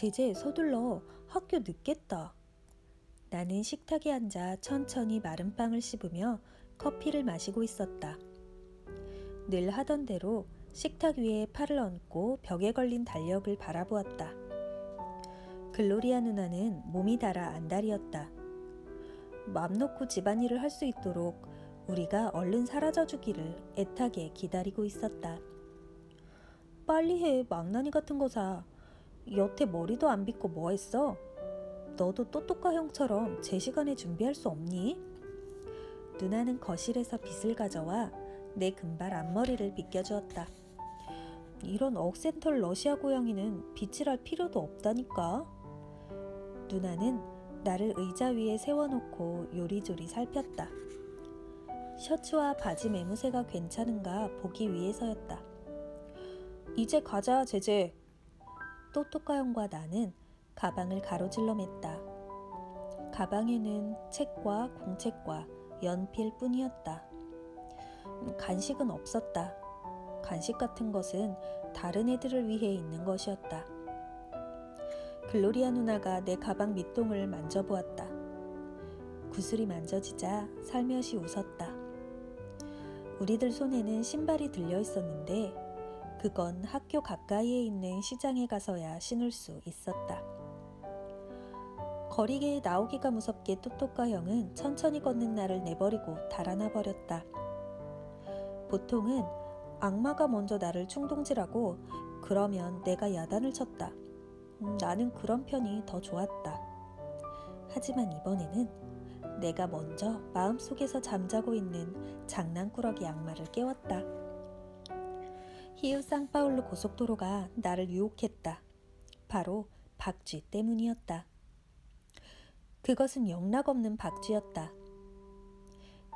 제제 서둘러. 학교 늦겠다. 나는 식탁에 앉아 천천히 마른 빵을 씹으며 커피를 마시고 있었다. 늘 하던 대로 식탁 위에 팔을 얹고 벽에 걸린 달력을 바라보았다. 글로리아 누나는 몸이 달아 안달이었다. 맘 놓고 집안일을 할 수 있도록 우리가 얼른 사라져주기를 애타게 기다리고 있었다. 빨리 해, 망나니 같은 거사. 여태 머리도 안 빗고 뭐 했어? 너도 또또까 형처럼 제 시간에 준비할 수 없니? 누나는 거실에서 빗을 가져와 내 금발 앞머리를 빗겨주었다. 이런 억센털 러시아 고양이는 빗질 할 필요도 없다니까. 누나는 나를 의자 위에 세워놓고 요리조리 살폈다. 셔츠와 바지 매무새가 괜찮은가 보기 위해서였다. 이제 가자, 제제. 또또까 형과 나는 가방을 가로질러 맸다. 가방에는 책과 공책과 연필 뿐이었다. 간식은 없었다. 간식 같은 것은 다른 애들을 위해 있는 것이었다. 글로리아 누나가 내 가방 밑동을 만져보았다. 구슬이 만져지자 살며시 웃었다. 우리들 손에는 신발이 들려 있었는데 그건 학교 가까이에 있는 시장에 가서야 신을 수 있었다. 거리에 나오기가 무섭게 또또까 형은 천천히 걷는 나를 내버리고 달아나 버렸다. 보통은 악마가 먼저 나를 충동질하고 그러면 내가 야단을 쳤다. 나는 그런 편이 더 좋았다. 하지만 이번에는 내가 먼저 마음속에서 잠자고 있는 장난꾸러기 악마를 깨웠다. 히읗 상파울루 고속도로가 나를 유혹했다. 바로 박쥐 때문이었다. 그것은 영락없는 박쥐였다.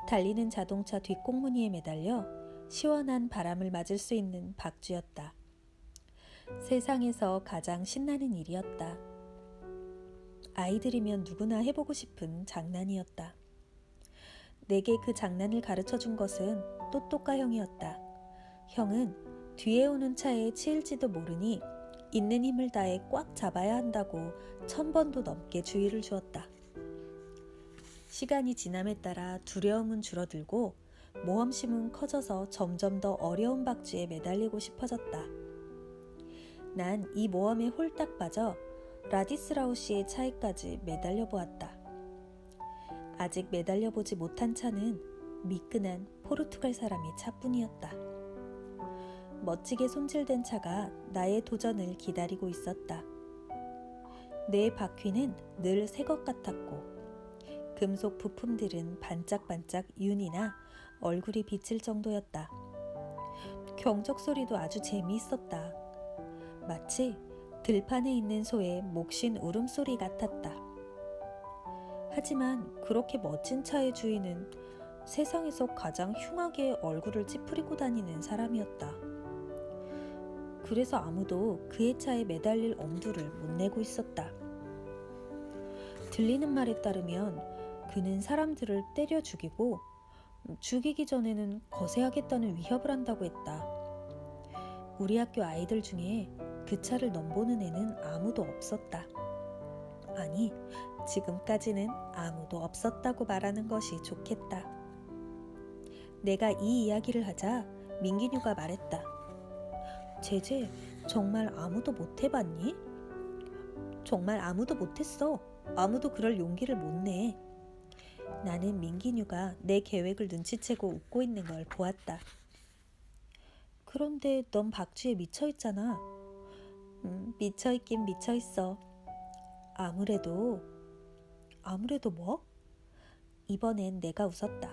달리는 자동차 뒷꽁무니에 매달려 시원한 바람을 맞을 수 있는 박쥐였다. 세상에서 가장 신나는 일이었다. 아이들이면 누구나 해보고 싶은 장난이었다. 내게 그 장난을 가르쳐준 것은 또또까 형이었다. 형은 뒤에 오는 차에 치일지도 모르니 있는 힘을 다해 꽉 잡아야 한다고 1000번도 넘게 주의를 주었다. 시간이 지남에 따라 두려움은 줄어들고 모험심은 커져서 점점 더 어려운 박쥐에 매달리고 싶어졌다. 난 이 모험에 홀딱 빠져 라디스라우 씨의 차에까지 매달려 보았다. 아직 매달려 보지 못한 차는 미끈한 포르투갈 사람의 차뿐이었다. 멋지게 손질된 차가 나의 도전을 기다리고 있었다. 내 바퀴는 늘 새 것 같았고 금속 부품들은 반짝반짝 윤이나 얼굴이 비칠 정도였다. 경적 소리도 아주 재미있었다. 마치 들판에 있는 소의 목신 울음소리 같았다. 하지만 그렇게 멋진 차의 주인은 세상에서 가장 흉하게 얼굴을 찌푸리고 다니는 사람이었다. 그래서 아무도 그의 차에 매달릴 엄두를 못 내고 있었다. 들리는 말에 따르면 그는 사람들을 때려 죽이고 죽이기 전에는 거세하겠다는 위협을 한다고 했다. 우리 학교 아이들 중에 그 차를 넘보는 애는 아무도 없었다. 아니, 지금까지는 아무도 없었다고 말하는 것이 좋겠다. 내가 이 이야기를 하자 민기뉴가 말했다. 제제, 정말 아무도 못 해봤니? 정말 아무도 못했어. 아무도 그럴 용기를 못 내. 나는 민기뉴가 내 계획을 눈치채고 웃고 있는 걸 보았다. 그런데 넌 박쥐에 미쳐있잖아. 미쳐있긴 미쳐있어. 아무래도 뭐? 이번엔 내가 웃었다.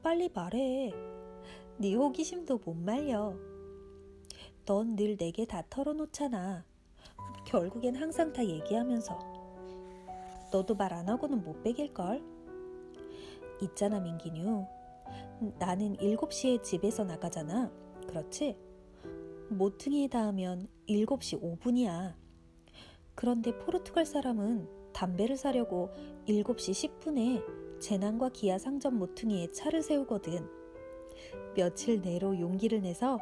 빨리 말해. 네 호기심도 못 말려. 넌 늘 내게 다 털어놓잖아. 결국엔 항상 다 얘기하면서. 너도 말 안 하고는 못 베길걸? 있잖아 민기뉴. 나는 7시에 집에서 나가잖아. 그렇지? 모퉁이에 닿으면 7시 5분이야. 그런데 포르투갈 사람은 담배를 사려고 7시 10분에 재난과 기아 상점 모퉁이에 차를 세우거든. 며칠 내로 용기를 내서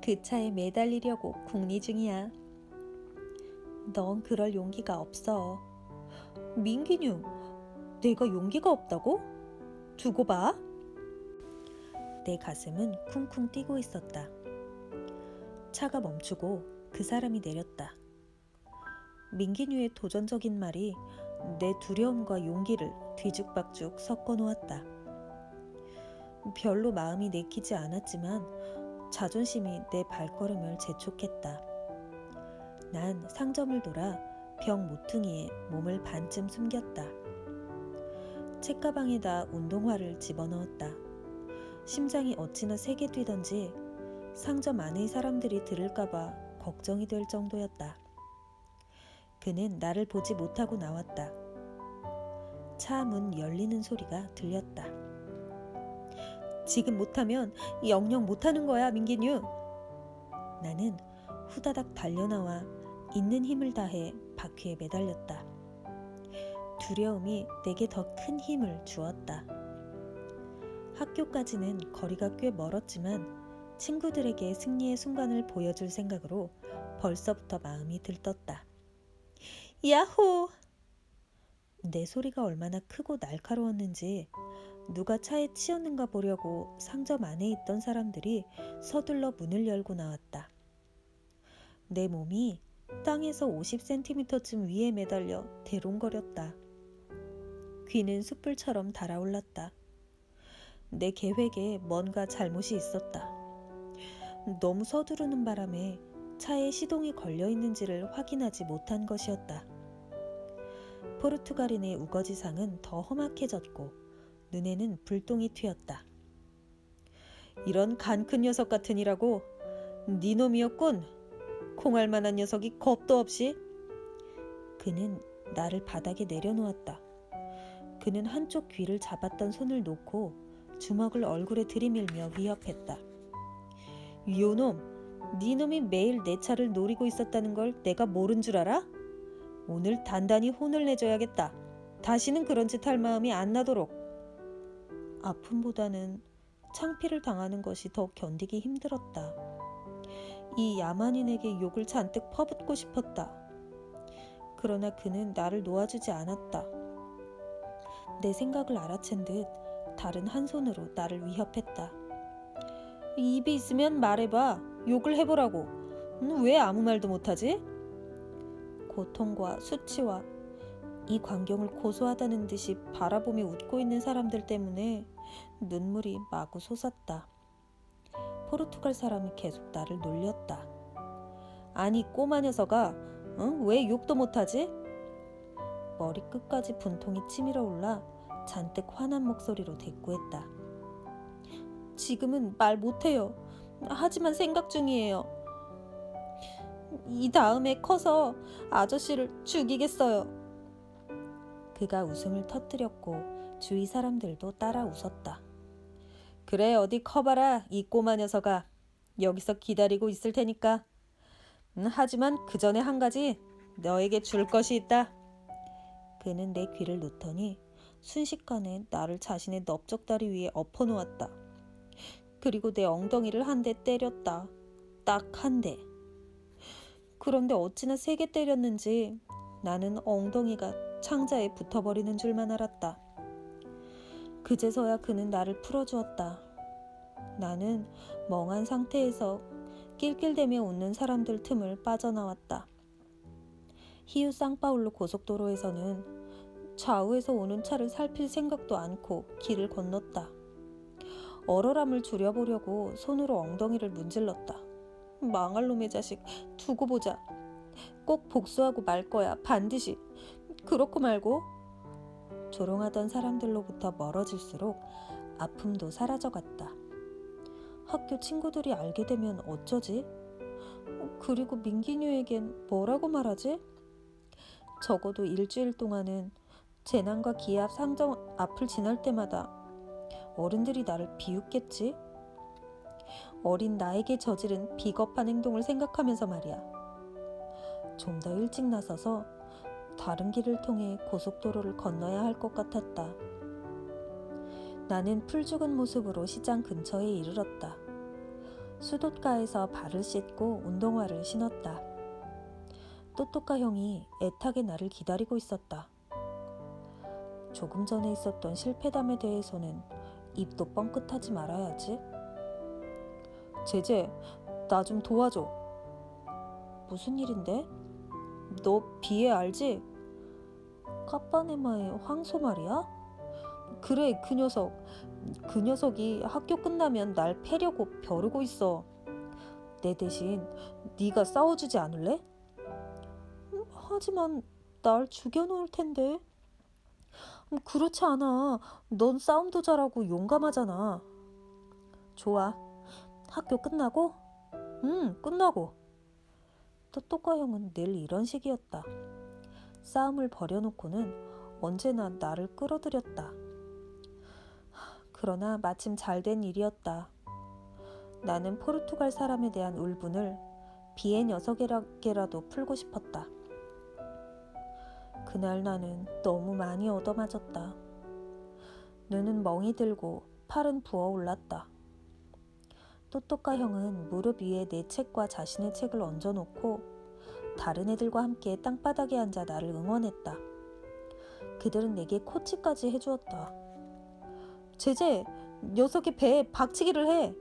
그 차에 매달리려고 궁리 중이야. 넌 그럴 용기가 없어. 민기뉴, 내가 용기가 없다고? 두고 봐. 내 가슴은 쿵쿵 뛰고 있었다. 차가 멈추고 그 사람이 내렸다. 민기뉴의 도전적인 말이 내 두려움과 용기를 뒤죽박죽 섞어 놓았다. 별로 마음이 내키지 않았지만 자존심이 내 발걸음을 재촉했다. 난 상점을 돌아 벽 모퉁이에 몸을 반쯤 숨겼다. 책가방에다 운동화를 집어넣었다. 심장이 어찌나 세게 뛰던지 상점 안의 사람들이 들을까봐 걱정이 될 정도였다. 그는 나를 보지 못하고 나왔다. 차 문 열리는 소리가 들렸다. 지금 못하면 영영 못하는 거야, 민기뉴. 나는 후다닥 달려나와 있는 힘을 다해 바퀴에 매달렸다. 두려움이 내게 더 큰 힘을 주었다. 학교까지는 거리가 꽤 멀었지만 친구들에게 승리의 순간을 보여줄 생각으로 벌써부터 마음이 들떴다. 야호! 내 소리가 얼마나 크고 날카로웠는지 누가 차에 치였는가 보려고 상점 안에 있던 사람들이 서둘러 문을 열고 나왔다. 내 몸이 땅에서 50cm쯤 위에 매달려 대롱거렸다. 귀는 숯불처럼 달아올랐다. 내 계획에 뭔가 잘못이 있었다. 너무 서두르는 바람에 차에 시동이 걸려 있는지를 확인하지 못한 것이었다. 포르투갈인의 우거지상은 더 험악해졌고 눈에는 불똥이 튀었다. 이런 간 큰 녀석 같으니라고. 네 놈이었군. 콩알 만한 녀석이 겁도 없이. 그는 나를 바닥에 내려놓았다. 그는 한쪽 귀를 잡았던 손을 놓고 주먹을 얼굴에 들이밀며 위협했다. 요놈, 네 놈이 매일 내 차를 노리고 있었다는 걸 내가 모른 줄 알아? 오늘 단단히 혼을 내줘야겠다. 다시는 그런 짓 할 마음이 안 나도록. 아픔보다는 창피를 당하는 것이 더 견디기 힘들었다. 이 야만인에게 욕을 잔뜩 퍼붓고 싶었다. 그러나 그는 나를 놓아주지 않았다. 내 생각을 알아챈 듯 다른 한 손으로 나를 위협했다. 입이 있으면 말해봐. 욕을 해보라고. 왜 아무 말도 못하지? 고통과 수치와 이 광경을 고소하다는 듯이 바라보며 웃고 있는 사람들 때문에 눈물이 마구 솟았다. 포르투갈 사람이 계속 나를 놀렸다. 아니 꼬마 녀석아, 왜 욕도 못하지? 머리끝까지 분통이 치밀어 올라 잔뜩 화난 목소리로 대꾸했다. 지금은 말 못해요. 하지만 생각 중이에요. 이 다음에 커서 아저씨를 죽이겠어요. 그가 웃음을 터뜨렸고 주위 사람들도 따라 웃었다. 그래, 어디 커봐라, 이 꼬마 녀석아. 여기서 기다리고 있을 테니까. 하지만 그 전에 한 가지 너에게 줄 것이 있다. 그는 내 귀를 놓더니 순식간에 나를 자신의 넓적다리 위에 엎어놓았다. 그리고 내 엉덩이를 한 대 때렸다. 딱 한 대. 그런데 어찌나 세게 때렸는지 나는 엉덩이가 창자에 붙어버리는 줄만 알았다. 그제서야 그는 나를 풀어주었다. 나는 멍한 상태에서 낄낄대며 웃는 사람들 틈을 빠져나왔다. 히우 상파울루 고속도로에서는 좌우에서 오는 차를 살필 생각도 않고 길을 건넜다. 얼얼함을 줄여보려고 손으로 엉덩이를 문질렀다. 망할 놈의 자식, 두고 보자. 꼭 복수하고 말 거야, 반드시. 그렇고 말고. 조롱하던 사람들로부터 멀어질수록 아픔도 사라져갔다. 학교 친구들이 알게 되면 어쩌지? 그리고 민기뉴에겐 뭐라고 말하지? 적어도 일주일 동안은 재난과 기압 상점 앞을 지날 때마다 어른들이 나를 비웃겠지? 어린 나에게 저지른 비겁한 행동을 생각하면서 말이야. 좀 더 일찍 나서서 다른 길을 통해 고속도로를 건너야 할 것 같았다. 나는 풀죽은 모습으로 시장 근처에 이르렀다. 수돛가에서 발을 씻고 운동화를 신었다. 또또까 형이 애타게 나를 기다리고 있었다. 조금 전에 있었던 실패담에 대해서는 입도 뻥끗하지 말아야지. 제제, 나 좀 도와줘. 무슨 일인데? 너 비애 알지? 까빠네마의 황소 말이야? 그래, 그 녀석. 그 녀석이 학교 끝나면 날 패려고 벼르고 있어. 내 대신 네가 싸워주지 않을래? 하지만 날 죽여놓을 텐데. 그렇지 않아. 넌 싸움도 잘하고 용감하잖아. 좋아. 학교 끝나고? 응, 끝나고. 또또과 형은 늘 이런 식이었다. 싸움을 벌여놓고는 언제나 나를 끌어들였다. 그러나 마침 잘된 일이었다. 나는 포르투갈 사람에 대한 울분을 비애 녀석에게라도 풀고 싶었다. 그날 나는 너무 많이 얻어맞았다. 눈은 멍이 들고 팔은 부어올랐다. 또또까 형은 무릎 위에 내 책과 자신의 책을 얹어놓고 다른 애들과 함께 땅바닥에 앉아 나를 응원했다. 그들은 내게 코치까지 해주었다. 제제, 녀석의 배에 박치기를 해.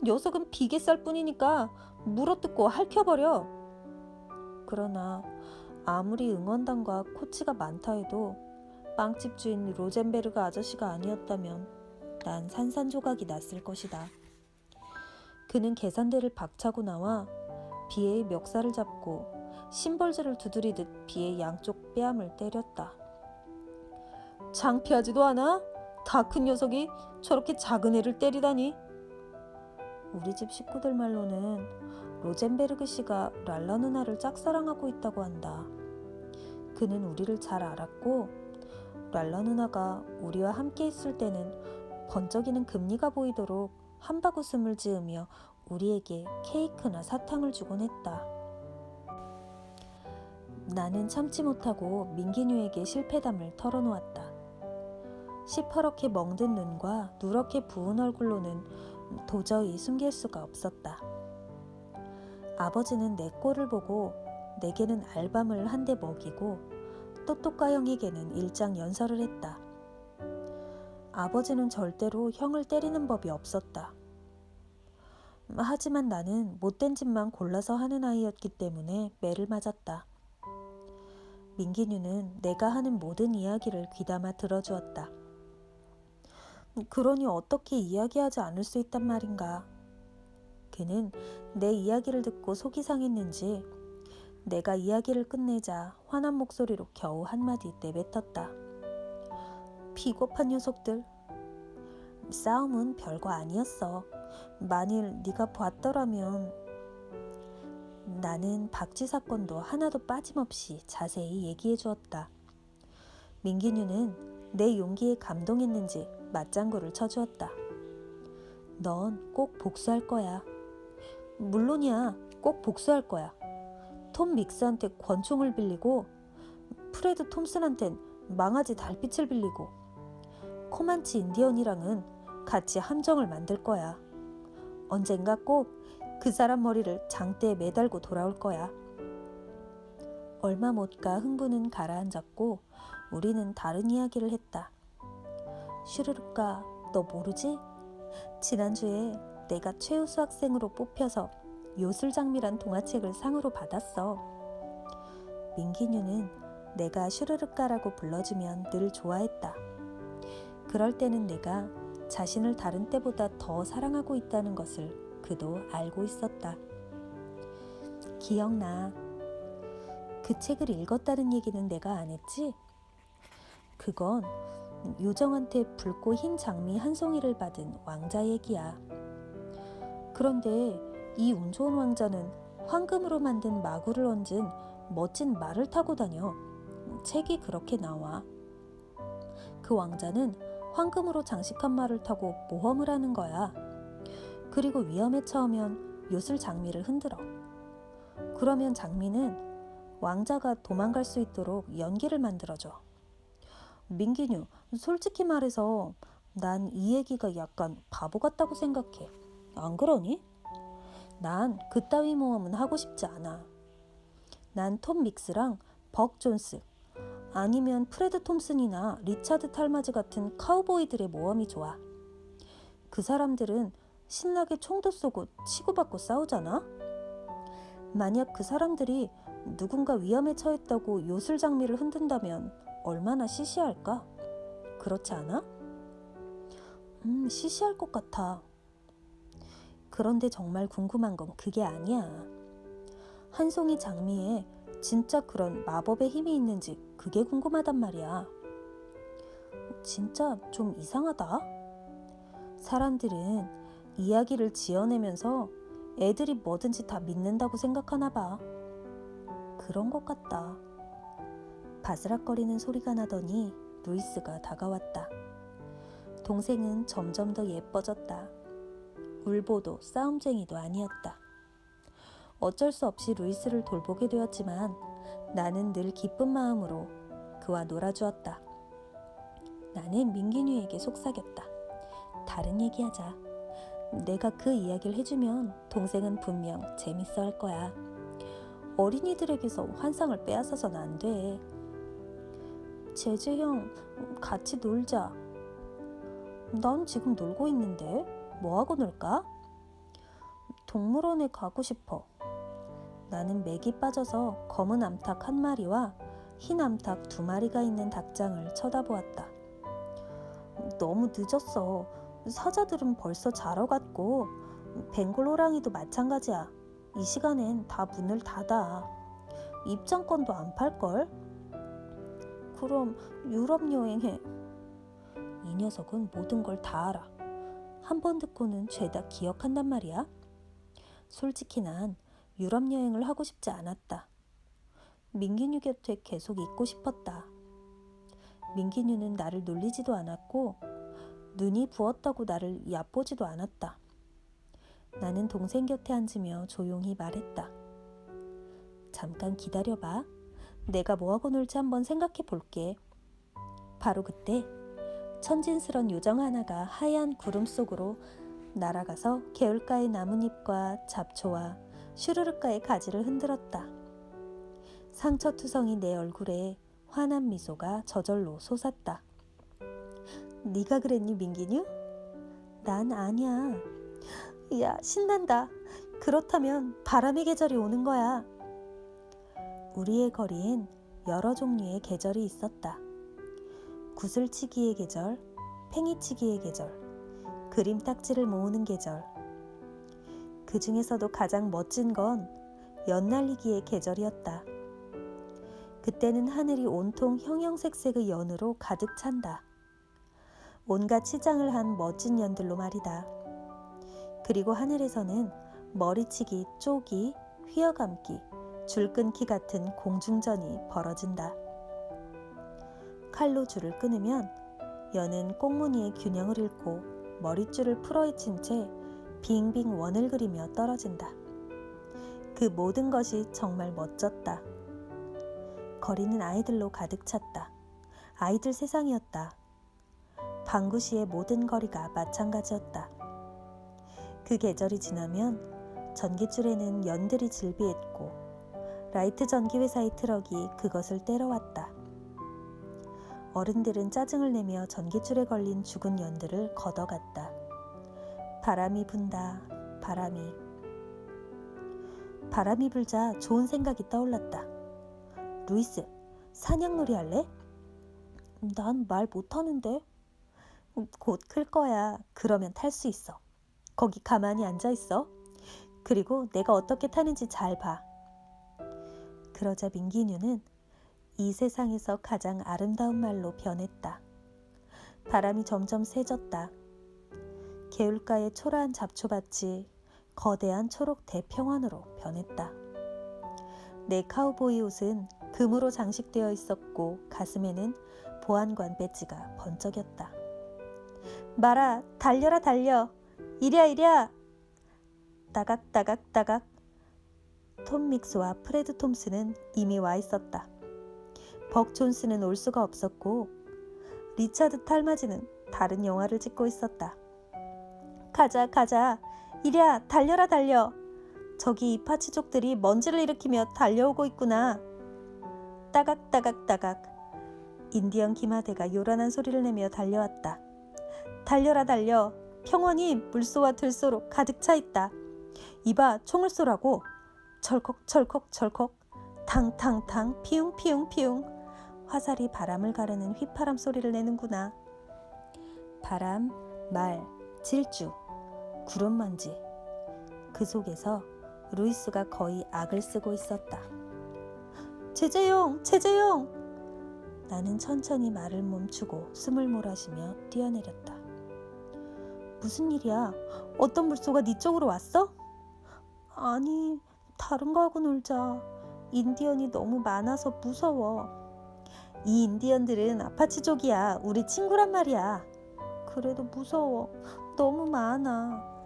녀석은 비계살 뿐이니까 물어뜯고 핥혀버려. 그러나 아무리 응원단과 코치가 많다 해도 빵집 주인 로젠베르그 아저씨가 아니었다면 난 산산조각이 났을 것이다. 그는 계산대를 박차고 나와 비애의 멱살을 잡고 심벌질을 두드리듯 비애의 양쪽 뺨을 때렸다. 창피하지도 않아? 다 큰 녀석이 저렇게 작은 애를 때리다니. 우리 집 식구들 말로는 로젠베르그 씨가 랄라 누나를 짝사랑하고 있다고 한다. 그는 우리를 잘 알았고 랄라 누나가 우리와 함께 있을 때는 번쩍이는 금리가 보이도록 한바구음을 지으며 우리에게 케이크나 사탕을 주곤 했다. 나는 참지 못하고 민기뉴에게 실패담을 털어놓았다. 시퍼렇게 멍든 눈과 누렇게 부은 얼굴로는 도저히 숨길 수가 없었다. 아버지는 내 꼴을 보고 내게는 알밤을 한 대 먹이고 또또까 형에게는 일장 연설을 했다. 아버지는 절대로 형을 때리는 법이 없었다. 하지만 나는 못된 짓만 골라서 하는 아이였기 때문에 매를 맞았다. 민기뉴는 내가 하는 모든 이야기를 귀담아 들어주었다. 그러니 어떻게 이야기하지 않을 수 있단 말인가. 그는 내 이야기를 듣고 속이 상했는지 내가 이야기를 끝내자 화난 목소리로 겨우 한마디 내뱉었다. 비겁한 녀석들. 싸움은 별거 아니었어. 만일 네가 봤더라면. 나는 박쥐 사건도 하나도 빠짐없이 자세히 얘기해 주었다. 민기뉴는 내 용기에 감동했는지 맞장구를 쳐주었다. 넌 꼭 복수할 거야. 물론이야. 꼭 복수할 거야. 톰 믹스한테 권총을 빌리고 프레드 톰슨한텐 망아지 달빛을 빌리고 코만치 인디언이랑은 같이 함정을 만들 거야. 언젠가 꼭 그 사람 머리를 장대에 매달고 돌아올 거야. 얼마 못 가 흥부는 가라앉았고 우리는 다른 이야기를 했다. 슈르르까, 너 모르지? 지난주에 내가 최우수 학생으로 뽑혀서 요술장미란 동화책을 상으로 받았어. 민기뉴는 내가 슈르르까라고 불러주면 늘 좋아했다. 그럴 때는 내가 자신을 다른 때보다 더 사랑하고 있다는 것을 그도 알고 있었다. 기억나. 그 책을 읽었다는 얘기는 내가 안 했지? 그건 요정한테 붉고 흰 장미 한 송이를 받은 왕자 얘기야. 그런데 이 운 좋은 왕자는 황금으로 만든 마구를 얹은 멋진 말을 타고 다녀. 책이 그렇게 나와. 그 왕자는 황금으로 장식한 말을 타고 모험을 하는 거야. 그리고 위험에 처하면 요술 장미를 흔들어. 그러면 장미는 왕자가 도망갈 수 있도록 연기를 만들어줘. 민기뉴, 솔직히 말해서 난 이 얘기가 약간 바보 같다고 생각해. 안 그러니? 난 그따위 모험은 하고 싶지 않아. 난 톰 믹스랑 벅 존스, 아니면 프레드 톰슨이나 리차드 탈마즈 같은 카우보이들의 모험이 좋아. 그 사람들은 신나게 총도 쏘고 치고받고 싸우잖아. 만약 그 사람들이 누군가 위험에 처했다고 요술장미를 흔든다면 얼마나 시시할까? 그렇지 않아? 시시할 것 같아. 그런데 정말 궁금한 건 그게 아니야. 한 송이 장미에 진짜 그런 마법의 힘이 있는지 그게 궁금하단 말이야. 진짜 좀 이상하다. 사람들은 이야기를 지어내면서 애들이 뭐든지 다 믿는다고 생각하나 봐. 그런 것 같다. 바스락거리는 소리가 나더니 루이스가 다가왔다. 동생은 점점 더 예뻐졌다. 울보도 싸움쟁이도 아니었다. 어쩔 수 없이 루이스를 돌보게 되었지만 나는 늘 기쁜 마음으로 그와 놀아주었다. 나는 민기뉴에게 속삭였다. 다른 얘기하자. 내가 그 이야기를 해주면 동생은 분명 재밌어 할 거야. 어린이들에게서 환상을 빼앗아서는 안 돼. 제재 형, 같이 놀자. 난 지금 놀고 있는데 뭐하고 놀까? 동물원에 가고 싶어. 나는 맥이 빠져서 검은 암탉 1마리와 흰 암탉 2마리가 있는 닭장을 쳐다보았다. 너무 늦었어. 사자들은 벌써 자러 갔고 벵골 호랑이도 마찬가지야. 이 시간엔 다 문을 닫아. 입장권도 안 팔걸? 그럼 유럽 여행해. 이 녀석은 모든 걸 다 알아. 한 번 듣고는 죄다 기억한단 말이야. 솔직히 난 유럽 여행을 하고 싶지 않았다. 민기뉴 곁에 계속 있고 싶었다. 민기뉴는 나를 놀리지도 않았고 눈이 부었다고 나를 얕보지도 않았다. 나는 동생 곁에 앉으며 조용히 말했다. 잠깐 기다려봐. 내가 뭐하고 놀지 한번 생각해 볼게. 바로 그때 천진스런 요정 하나가 하얀 구름 속으로 날아가서 개울가의 나뭇잎과 잡초와 슈르륵가의 가지를 흔들었다. 상처투성이 내 얼굴에 환한 미소가 저절로 솟았다. 네가 그랬니, 민기뉴? 난 아니야. 야, 신난다. 그렇다면 바람의 계절이 오는 거야. 우리의 거리엔 여러 종류의 계절이 있었다. 구슬치기의 계절, 팽이치기의 계절, 그림 딱지를 모으는 계절. 그 중에서도 가장 멋진 건 연날리기의 계절이었다. 그때는 하늘이 온통 형형색색의 연으로 가득 찬다. 온갖 치장을 한 멋진 연들로 말이다. 그리고 하늘에서는 머리치기, 쪼기, 휘어감기, 줄 끊기 같은 공중전이 벌어진다. 칼로 줄을 끊으면 연은 꽁무니의 균형을 잃고 머릿줄을 풀어헤친 채 빙빙 원을 그리며 떨어진다. 그 모든 것이 정말 멋졌다. 거리는 아이들로 가득 찼다. 아이들 세상이었다. 방구시의 모든 거리가 마찬가지였다. 그 계절이 지나면 전깃줄에는 연들이 질비했고 라이트 전기회사의 트럭이 그것을 때려왔다. 어른들은 짜증을 내며 전깃줄에 걸린 죽은 연들을 걷어갔다. 바람이 분다. 바람이 불자 좋은 생각이 떠올랐다. 루이스, 사냥놀이 할래? 난 말 못하는데. 곧 클 거야. 그러면 탈 수 있어. 거기 가만히 앉아있어. 그리고 내가 어떻게 타는지 잘 봐. 그러자 민기뉴는 이 세상에서 가장 아름다운 말로 변했다. 바람이 점점 세졌다. 개울가의 초라한 잡초밭이 거대한 초록 대평원으로 변했다. 내 카우보이 옷은 금으로 장식되어 있었고 가슴에는 보안관 배지가 번쩍였다. 마라, 달려라 달려. 이랴. 따각따각따각. 톰 믹스와 프레드 톰슨은 이미 와 있었다. 벅 존스는 올 수가 없었고 리차드 탈마즈는 다른 영화를 찍고 있었다. 가자. 이랴, 달려라 달려. 저기 이파치족들이 먼지를 일으키며 달려오고 있구나. 따각따각따각. 인디언 기마대가 요란한 소리를 내며 달려왔다. 달려라 달려. 평원이 물소와 들소로 가득 차 있다. 이봐, 총을 쏘라고. 철컥철컥철컥. 탕탕탕 피웅피웅피웅. 화살이 바람을 가르는 휘파람 소리를 내는구나. 바람, 말, 질주, 구름먼지. 그 속에서 루이스가 거의 악을 쓰고 있었다. 제재용! 제재용! 나는 천천히 말을 멈추고 숨을 몰아쉬며 뛰어내렸다. 무슨 일이야? 어떤 물소가 네 쪽으로 왔어? 아니, 다른 거 하고 놀자. 인디언이 너무 많아서 무서워. 이 인디언들은 아파치족이야. 우리 친구란 말이야. 그래도 무서워. 너무 많아.